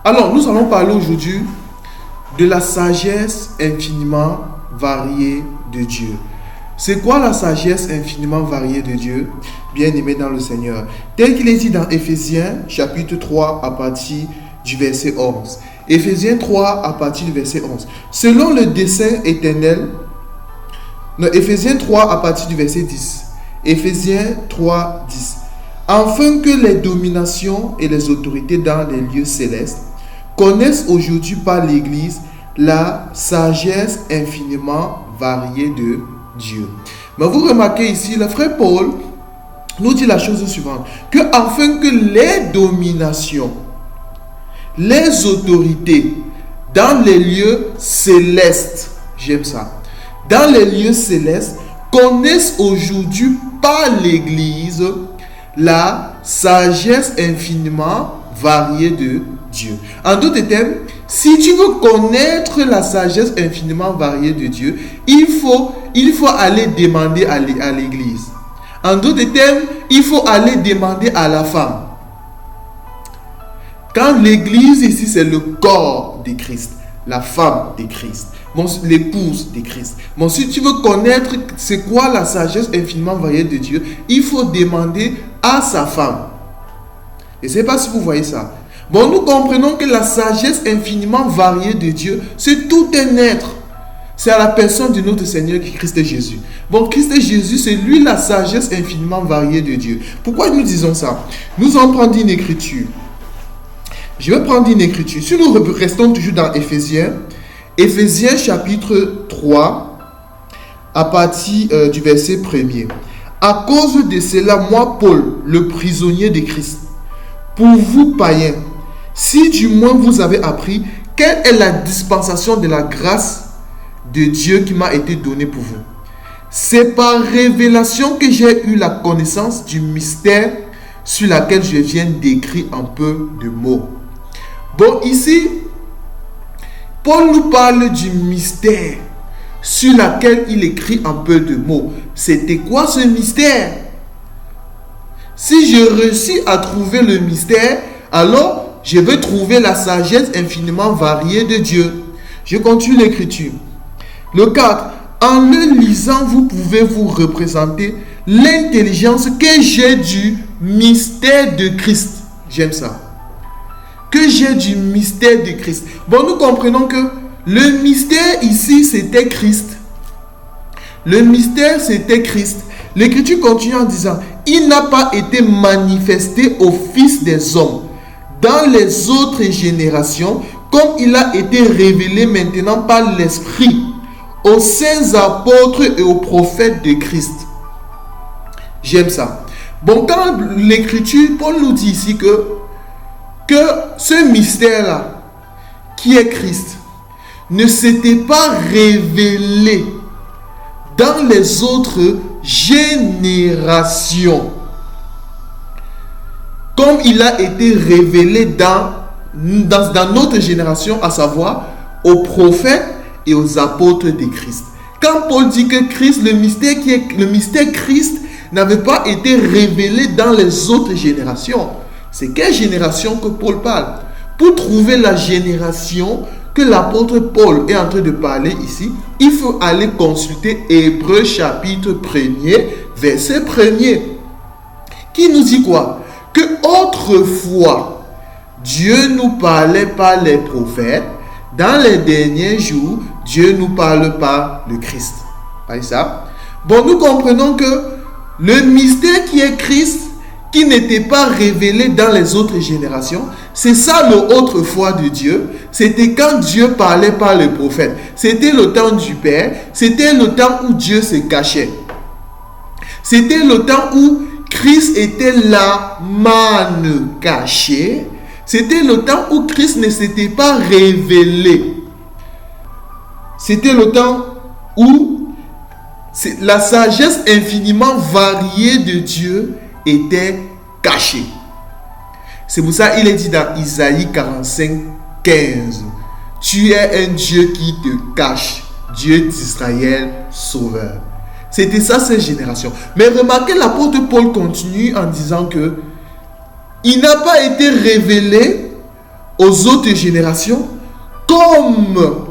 Alors, nous allons parler aujourd'hui de la sagesse infiniment variée de Dieu. C'est quoi la sagesse infiniment variée de Dieu, bien-aimé dans le Seigneur? Tel qu'il est dit dans Éphésiens chapitre 3 à partir du verset 11. Éphésiens 3 à partir du verset 11. Selon le dessein éternel, Éphésiens 3 à partir du verset 10. Éphésiens 3, 10. Afin que les dominations et les autorités dans les lieux célestes connaissent aujourd'hui par l'Église la sagesse infiniment variée de Dieu. Mais vous remarquez ici, le frère Paul nous dit la chose suivante, que afin que les dominations, les autorités dans les lieux célestes, j'aime ça, dans les lieux célestes, connaissent aujourd'hui par l'Église la sagesse infiniment variée de Dieu. En d'autres termes, si tu veux connaître la sagesse infiniment variée de Dieu, il faut aller demander à l'Église. En d'autres termes, il faut aller demander à la femme. Quand l'Église ici, c'est le corps de Christ, la femme de Christ, l'épouse de Christ. Bon, si tu veux connaître c'est quoi la sagesse infiniment variée de Dieu, il faut demander à sa femme. Je ne sais pas si vous voyez ça. Bon, nous comprenons que la sagesse infiniment variée de Dieu, c'est tout un être. C'est à la personne de notre Seigneur qui est Christ Jésus. Bon, Christ Jésus, c'est lui la sagesse infiniment variée de Dieu. Pourquoi nous disons ça? Nous allons prendre une écriture. Je vais prendre une écriture. Si nous restons toujours dans Éphésiens, Éphésiens chapitre 3, à partir du verset 1er. À cause de cela, moi, Paul, le prisonnier de Christ, pour vous, païens, si du moins vous avez appris quelle est la dispensation de la grâce de Dieu qui m'a été donnée pour vous. C'est par révélation que j'ai eu la connaissance du mystère sur laquelle je viens d'écrire un peu de mots. Bon, ici, Paul nous parle du mystère sur lequel il écrit un peu de mots. C'était quoi ce mystère? Si je réussis à trouver le mystère, alors je vais trouver la sagesse infiniment variée de Dieu. Je continue l'écriture. Le 4. En le lisant, vous pouvez vous représenter l'intelligence que j'ai du mystère de Christ. J'aime ça. Que j'ai du mystère de Christ. Bon, nous comprenons que le mystère ici, c'était Christ. Le mystère, c'était Christ. L'Écriture continue en disant, il n'a pas été manifesté au Fils des hommes dans les autres générations, comme il a été révélé maintenant par l'Esprit aux saints apôtres et aux prophètes de Christ. J'aime ça. Bon, quand l'Écriture, Paul nous dit ici que ce mystère-là, qui est Christ, ne s'était pas révélé dans les autres générations, comme il a été révélé dans notre génération, à savoir aux prophètes et aux apôtres de Christ. Quand Paul dit que Christ, le mystère Christ n'avait pas été révélé dans les autres générations, c'est quelle génération que Paul parle? Pour trouver la génération que l'apôtre Paul est en train de parler ici, il faut aller consulter Hébreux chapitre 1er, verset 1er, qui nous dit quoi? Que autrefois, Dieu nous parlait par les prophètes, dans les derniers jours, Dieu nous parle par le Christ. Voyez ça? Bon, nous comprenons que le mystère qui est Christ, qui n'était pas révélé dans les autres générations, c'est ça le autrefois de Dieu. C'était quand Dieu parlait par les prophètes. C'était le temps du Père. C'était le temps où Dieu se cachait. C'était le temps où Christ était la manne cachée. C'était le temps où Christ ne s'était pas révélé. C'était le temps où la sagesse infiniment variée de Dieu était cachée. C'est pour ça qu'il est dit dans Isaïe 45, 15. Tu es un Dieu qui te cache, Dieu d'Israël sauveur. C'était ça cette génération. Mais remarquez, l'apôtre Paul continue en disant que il n'a pas été révélé aux autres générations comme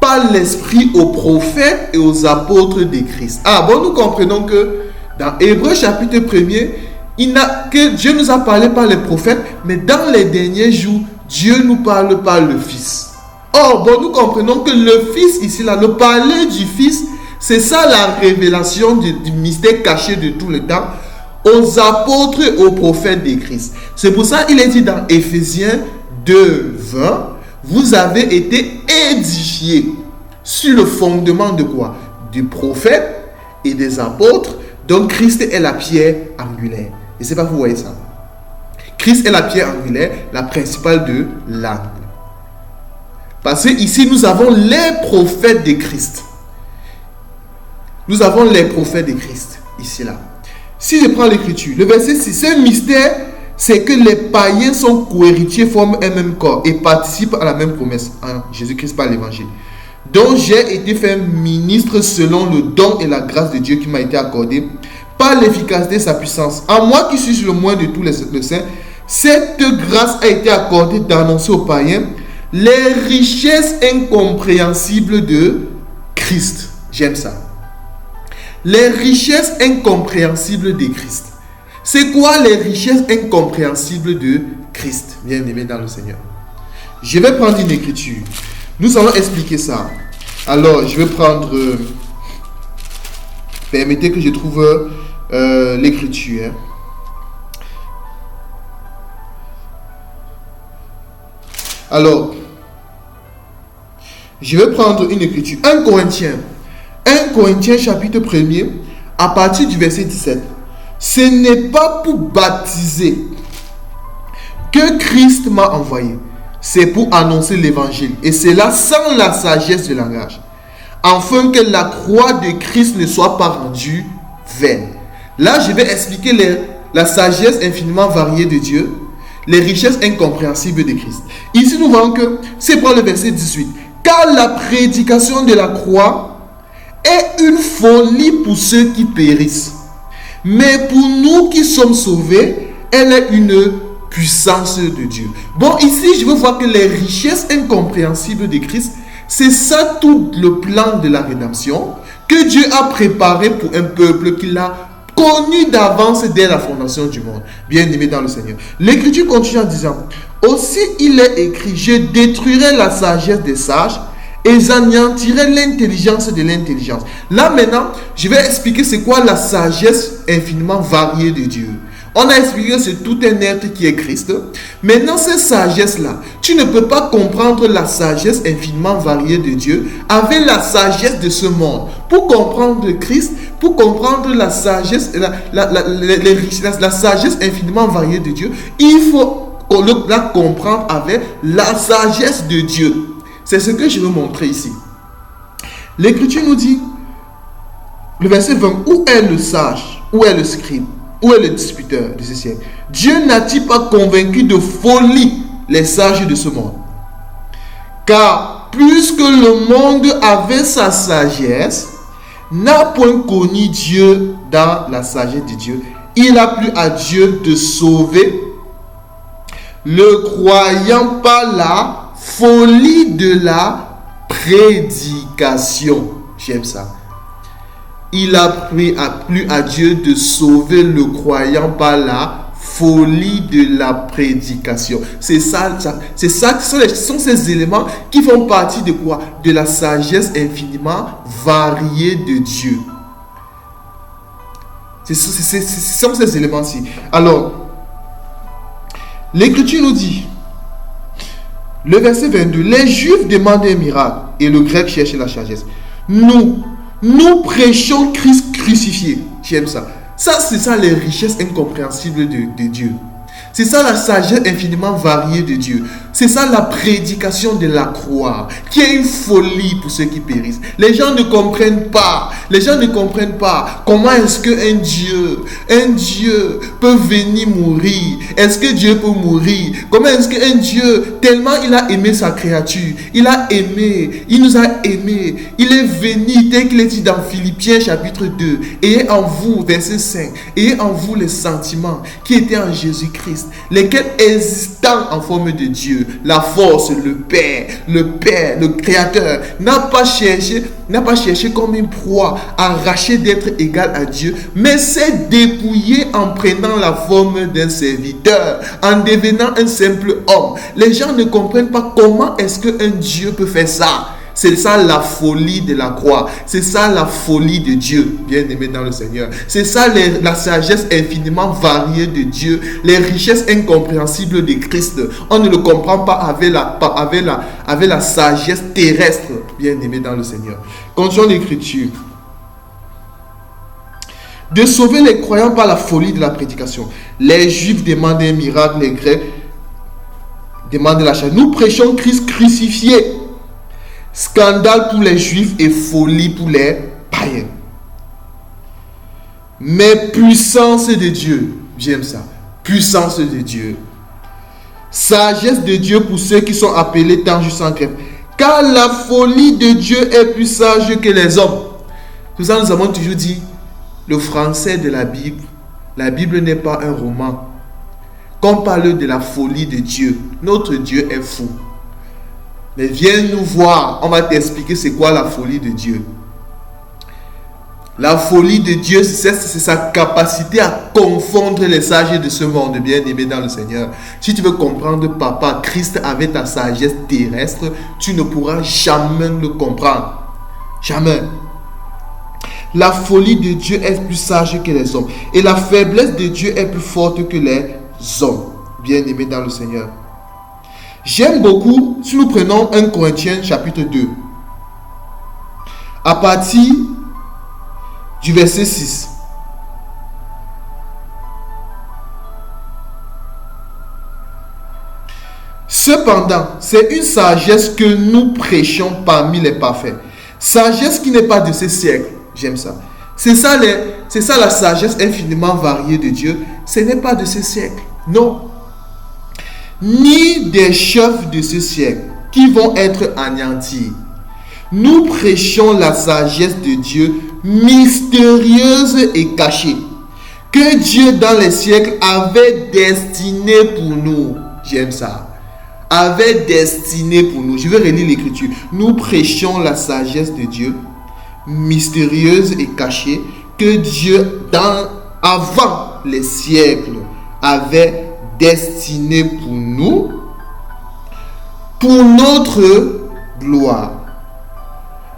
par l'Esprit aux prophètes et aux apôtres de Christ. Nous comprenons que dans Hébreux chapitre 1er, que Dieu nous a parlé par les prophètes, mais dans les derniers jours, Dieu nous parle par le Fils. Nous comprenons que le Fils ici, là, le parler du Fils, c'est ça la révélation du mystère caché de tout le temps aux apôtres et aux prophètes de Christ. C'est pour ça qu'il est dit dans Éphésiens 2, 20, vous avez été édifiés sur le fondement de quoi? Du prophète et des apôtres. Donc Christ est la pierre angulaire. Je ne sais pas si vous voyez ça. Christ est la pierre angulaire, la principale de l'angle. Parce que ici nous avons les prophètes de Christ. Nous avons les prophètes de Christ, ici là. Si je prends l'écriture, le verset 6, ce mystère, c'est que les païens sont cohéritiers, forment un même corps et participent à la même promesse en Jésus-Christ par l'évangile. Donc j'ai été fait ministre selon le don et la grâce de Dieu qui m'a été accordé par l'efficacité de sa puissance. À moi qui suis le moins de tous les saints, cette grâce a été accordée d'annoncer aux païens les richesses incompréhensibles de Christ. J'aime ça. Les richesses incompréhensibles de Christ. C'est quoi les richesses incompréhensibles de Christ, bien-aimé dans le Seigneur? Je vais prendre une écriture. Nous allons expliquer ça. Alors, je vais prendre... permettez que je trouve l'écriture. Alors, je vais prendre une écriture. 1 Corinthiens chapitre 1er, à partir du verset 17. Ce n'est pas pour baptiser que Christ m'a envoyé. C'est pour annoncer l'évangile. Et c'est là sans la sagesse de langage. Afin que la croix de Christ ne soit pas rendue vaine. Là, je vais expliquer la sagesse infiniment variée de Dieu. Les richesses incompréhensibles de Christ. Ici, nous voyons que, c'est pour le verset 18. Car la prédication de la croix est une folie pour ceux qui périssent. Mais pour nous qui sommes sauvés, elle est une puissance de Dieu. Bon, ici, je veux voir que les richesses incompréhensibles de Christ, c'est ça tout le plan de la rédemption que Dieu a préparé pour un peuple qu'il a connu d'avance dès la fondation du monde. Bien-aimé dans le Seigneur. L'Écriture continue en disant, aussi il est écrit, je détruirai la sagesse des sages et j'anéantirai l'intelligence de l'intelligence. Là maintenant, je vais expliquer c'est quoi la sagesse infiniment variée de Dieu. On a expliqué que c'est tout un être qui est Christ. Maintenant, cette sagesse-là, tu ne peux pas comprendre la sagesse infiniment variée de Dieu avec la sagesse de ce monde. Pour comprendre Christ, pour comprendre la sagesse, la sagesse infiniment variée de Dieu, il faut la comprendre avec la sagesse de Dieu. C'est ce que je veux montrer ici. L'Écriture nous dit, le verset 20, où est le sage? Où est le scribe? Où est le disputeur de ce siècle? Dieu n'a-t-il pas convaincu de folie les sages de ce monde? Car puisque le monde avait sa sagesse, n'a point connu Dieu dans la sagesse de Dieu, il a plu à Dieu de sauver le croyant par la folie de la prédication. J'aime ça. Il a plu à Dieu de sauver le croyant par la folie de la prédication. C'est ça, ce sont ces éléments qui font partie de quoi? De la sagesse infiniment variée de Dieu. Ce sont ces éléments-ci. Alors, l'Écriture nous dit, le verset 22, les Juifs demandent un miracle et le grec cherche la sagesse. Nous prêchons Christ crucifié. J'aime ça. C'est ça les richesses incompréhensibles de Dieu. C'est ça la sagesse infiniment variée de Dieu. C'est ça la prédication de la croix, qui est une folie pour ceux qui périssent. Les gens ne comprennent pas. Les gens ne comprennent pas comment est-ce qu'un Dieu peut venir mourir. Est-ce que Dieu peut mourir? Comment est-ce qu'un Dieu, tellement il a aimé sa créature, il a aimé, il nous a aimés, il est venu, tel qu'il est dit dans Philippiens chapitre 2, ayez en vous, verset 5, ayez en vous les sentiments qui étaient en Jésus-Christ, lesquels existant en forme de Dieu, la force, le Père, le Créateur, n'a pas cherché comme une proie arrachée d'être égal à Dieu, mais s'est dépouillé en prenant la forme d'un serviteur, en devenant un simple homme. Les gens ne comprennent pas comment est-ce qu'un Dieu peut faire ça. C'est ça la folie de la croix. C'est ça la folie de Dieu, bien-aimé dans le Seigneur. C'est ça la sagesse infiniment variée de Dieu, les richesses incompréhensibles de Christ. On ne le comprend pas avec la sagesse terrestre, bien-aimé dans le Seigneur. Continuons l'écriture. De sauver les croyants par la folie de la prédication. Les Juifs demandent un miracle, les Grecs demandent la chair. Nous prêchons Christ crucifié. Scandale pour les Juifs et folie pour les païens. Mais puissance de Dieu, j'aime ça, puissance de Dieu. Sagesse de Dieu pour ceux qui sont appelés tant juste en grève. Car la folie de Dieu est plus sage que les hommes. Tout ça, nous avons toujours dit, le français de la Bible n'est pas un roman. Quand on parle de la folie de Dieu, notre Dieu est fou. Mais viens nous voir, on va t'expliquer c'est quoi la folie de Dieu. La folie de Dieu, c'est sa capacité à confondre les sages de ce monde, bien-aimé dans le Seigneur. Si tu veux comprendre, papa, Christ avec ta sagesse terrestre, tu ne pourras jamais le comprendre. Jamais. La folie de Dieu est plus sage que les hommes. Et la faiblesse de Dieu est plus forte que les hommes, bien-aimé dans le Seigneur. J'aime beaucoup, si nous prenons 1 Corinthiens chapitre 2, à partir du verset 6. Cependant, c'est une sagesse que nous prêchons parmi les parfaits. Sagesse qui n'est pas de ce siècle. J'aime ça. C'est ça la sagesse infiniment variée de Dieu. Ce n'est pas de ce siècle. Non. Ni des chefs de ce siècle qui vont être anéantis. Nous prêchons la sagesse de Dieu mystérieuse et cachée, que Dieu dans les siècles avait destinée pour nous. J'aime ça. Avait destiné pour nous. Je vais relire l'écriture. Nous prêchons la sagesse de Dieu mystérieuse et cachée, que Dieu avant les siècles avait destiné pour nous, pour notre gloire.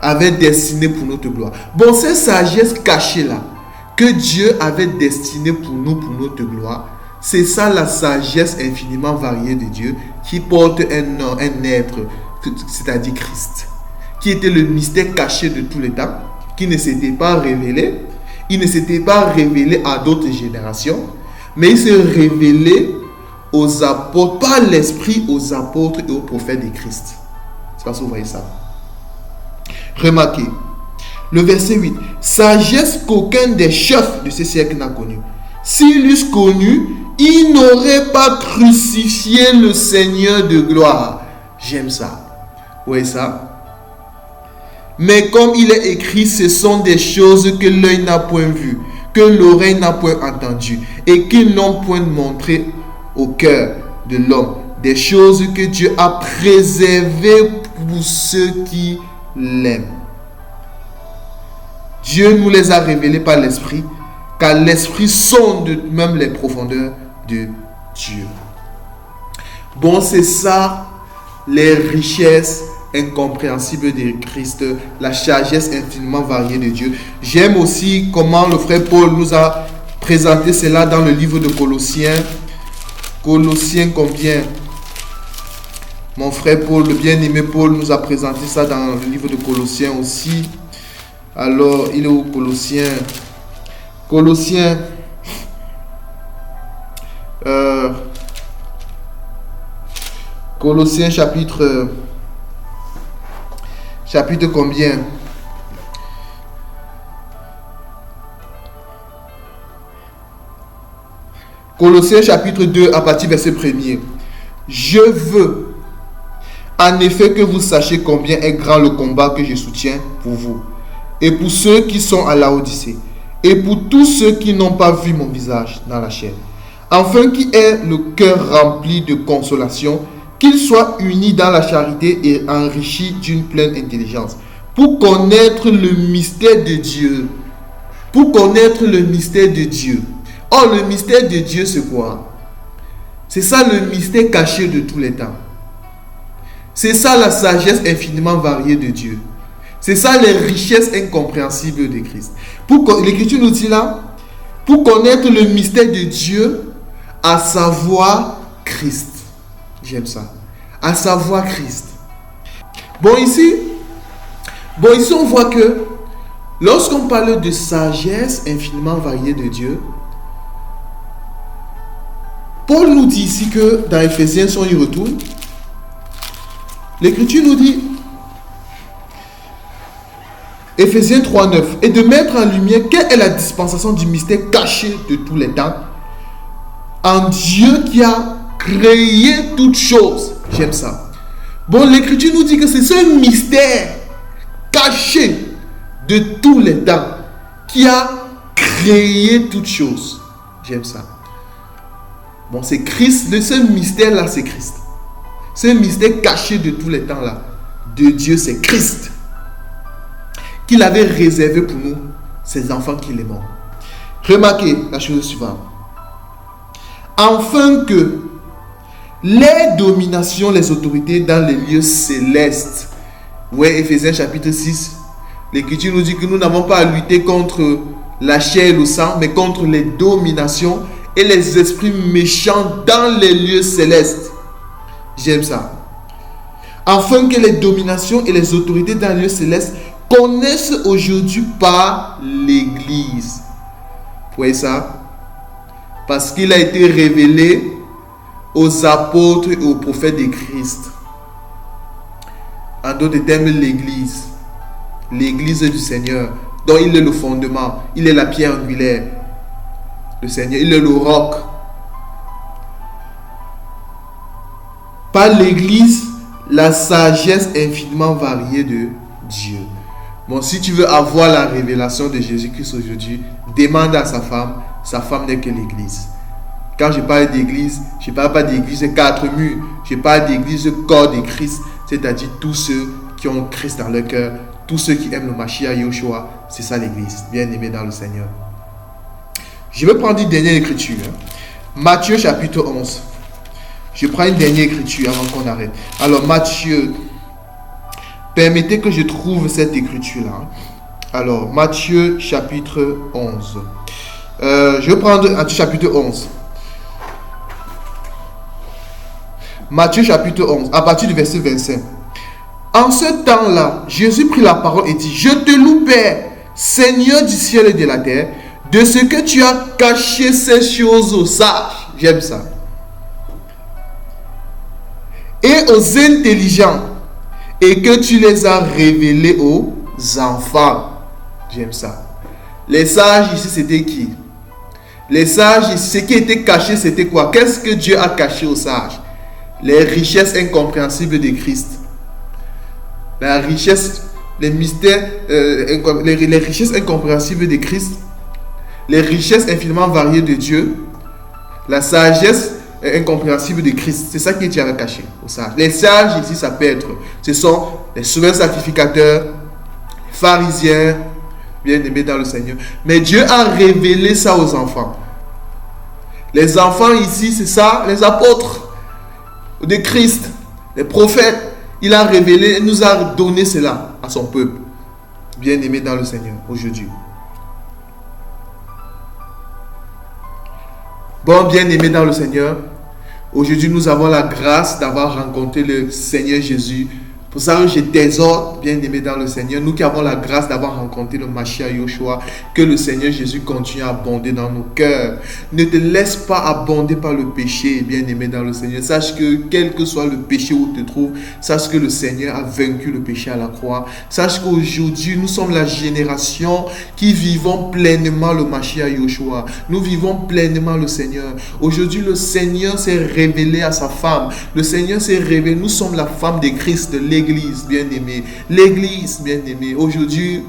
Avait destiné pour notre gloire. Bon, cette sagesse cachée là, que Dieu avait destiné pour nous, pour notre gloire, c'est ça la sagesse infiniment variée de Dieu, qui porte un être, c'est-à-dire Christ, qui était le mystère caché de tous les temps, qui ne s'était pas révélé. Il ne s'était pas révélé à d'autres générations, mais il s'est révélé aux apôtres, par l'esprit aux apôtres et aux prophètes de Christ. C'est parce que vous voyez ça. Remarquez, le verset 8. Sagesse qu'aucun des chefs de ce siècle n'a connue. S'ils l'eussent connu, ils n'auraient pas crucifié le Seigneur de gloire. J'aime ça. Vous voyez ça? Mais comme il est écrit, ce sont des choses que l'œil n'a point vues, que l'oreille n'a point entendues, et qu'ils n'ont point montré au cœur de l'homme. Des choses que Dieu a préservées pour ceux qui l'aiment. Dieu nous les a révélées par l'Esprit, car l'Esprit sonde même les profondeurs de Dieu. Bon, c'est ça, les richesses incompréhensibles de Christ, la sagesse infiniment variée de Dieu. J'aime aussi comment le frère Paul nous a présenté cela dans le livre de Colossiens. Colossiens combien? Mon frère Paul, le bien-aimé Paul, nous a présenté ça dans le livre de Colossiens aussi. Alors, il est où Colossiens? Colossiens. Colossiens chapitre combien? Colossiens chapitre 2 à partir du verset 1er. Je veux en effet que vous sachiez combien est grand le combat que je soutiens pour vous et pour ceux qui sont à Laodicée et pour tous ceux qui n'ont pas vu mon visage dans la chair, afin qu'ils aient le cœur rempli de consolation, qu'ils soient unis dans la charité et enrichis d'une pleine intelligence, pour connaître le mystère de Dieu. Pour connaître le mystère de Dieu. Or, le mystère de Dieu, c'est quoi? C'est ça le mystère caché de tous les temps. C'est ça la sagesse infiniment variée de Dieu. C'est ça les richesses incompréhensibles de Christ. L'Écriture nous dit là, pour connaître le mystère de Dieu, à savoir Christ. J'aime ça. À savoir Christ. Bon, ici, on voit que lorsqu'on parle de sagesse infiniment variée de Dieu, Paul nous dit ici que dans Éphésiens, si on y retourne, l'Écriture nous dit, Éphésiens 3:9, et de mettre en lumière quelle est la dispensation du mystère caché de tous les temps, en Dieu qui a créé toutes choses. J'aime ça. Bon, l'Écriture nous dit que c'est ce mystère caché de tous les temps qui a créé toutes choses. J'aime ça. Bon, c'est Christ, ce mystère-là, c'est Christ. Ce mystère caché de tous les temps là, de Dieu, c'est Christ. Qu'il avait réservé pour nous, ses enfants qu'il aimait. Remarquez la chose suivante. Afin que les dominations, les autorités dans les lieux célestes. Ouais, Éphésiens chapitre 6. L'Écriture nous dit que nous n'avons pas à lutter contre la chair et le sang, mais contre les dominations et les esprits méchants dans les lieux célestes. J'aime ça. Afin que les dominations et les autorités dans les lieux célestes connaissent aujourd'hui par l'Église. Vous voyez ça? Parce qu'il a été révélé aux apôtres et aux prophètes de Christ. En d'autres termes, l'Église. L'Église du Seigneur, dont il est le fondement. Il est la pierre angulaire. Le Seigneur, il est le roc. Par l'Église, la sagesse infiniment variée de Dieu. Bon, si tu veux avoir la révélation de Jésus-Christ aujourd'hui, demande à sa femme n'est que l'Église. Quand je parle d'église, je ne parle pas d'église 4 murs, je parle d'église corps de Christ, c'est-à-dire tous ceux qui ont Christ dans leur cœur, tous ceux qui aiment le Mashiach Yoshua, c'est ça l'église, bien aimé dans le Seigneur. Je vais prendre une dernière écriture, Matthieu chapitre 11. Je prends une dernière écriture avant qu'on arrête. Alors Matthieu, permettez que je trouve cette écriture-là. Alors Matthieu chapitre 11. Je vais prendre Matthieu chapitre 11. Matthieu chapitre 11, à partir du verset 25. En ce temps-là, Jésus prit la parole et dit: Je te loue, Père, Seigneur du ciel et de la terre, de ce que tu as caché ces choses aux sages. J'aime ça. Et aux intelligents, et que tu les as révélés aux enfants. J'aime ça. Les sages ici, c'était qui? Les sages ici, ce qui était caché, c'était quoi? Qu'est-ce que Dieu a caché aux sages? Les richesses incompréhensibles de Christ. La richesse, les mystères, les richesses incompréhensibles de Christ. Les richesses infiniment variées de Dieu. La sagesse incompréhensible de Christ. C'est ça que Dieu a caché aux sages. Les sages ici, ça peut être, ce sont les souverains sacrificateurs, les pharisiens, bien aimés dans le Seigneur. Mais Dieu a révélé ça aux enfants. Les enfants ici, c'est ça, les apôtres de Christ, les prophètes. Il a révélé, il nous a donné cela à son peuple, bien aimé dans le Seigneur aujourd'hui. Bon, bien aimé dans le Seigneur, aujourd'hui nous avons la grâce d'avoir rencontré le Seigneur Jésus Pour ça que je t'exhorte, bien-aimé dans le Seigneur, nous qui avons la grâce d'avoir rencontré le Mashiach Yoshua, que le Seigneur Jésus continue à abonder dans nos cœurs. Ne te laisse pas abonder par le péché, bien-aimé dans le Seigneur. Sache que quel que soit le péché où tu te trouves, sache que le Seigneur a vaincu le péché à la croix. Sache qu'aujourd'hui, nous sommes la génération qui vivons pleinement le Mashiach Yoshua. Nous vivons pleinement le Seigneur. Aujourd'hui, le Seigneur s'est révélé à sa femme. Le Seigneur s'est révélé. Nous sommes la femme de Christ, de l'Église, bien-aimée. L'Église, bien-aimée. Aujourd'hui,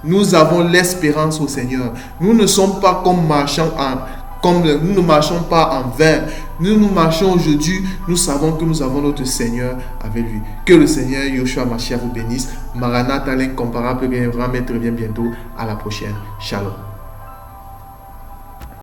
nous avons l'espérance au Seigneur. Nous ne sommes pas comme nous ne marchons pas en vain. Nous marchons aujourd'hui. Nous savons que nous avons notre Seigneur avec lui. Que le Seigneur Yoshua Mashiach vous bénisse. Maranatha, l'incomparable, grand maître, vient bientôt. À la prochaine. Shalom.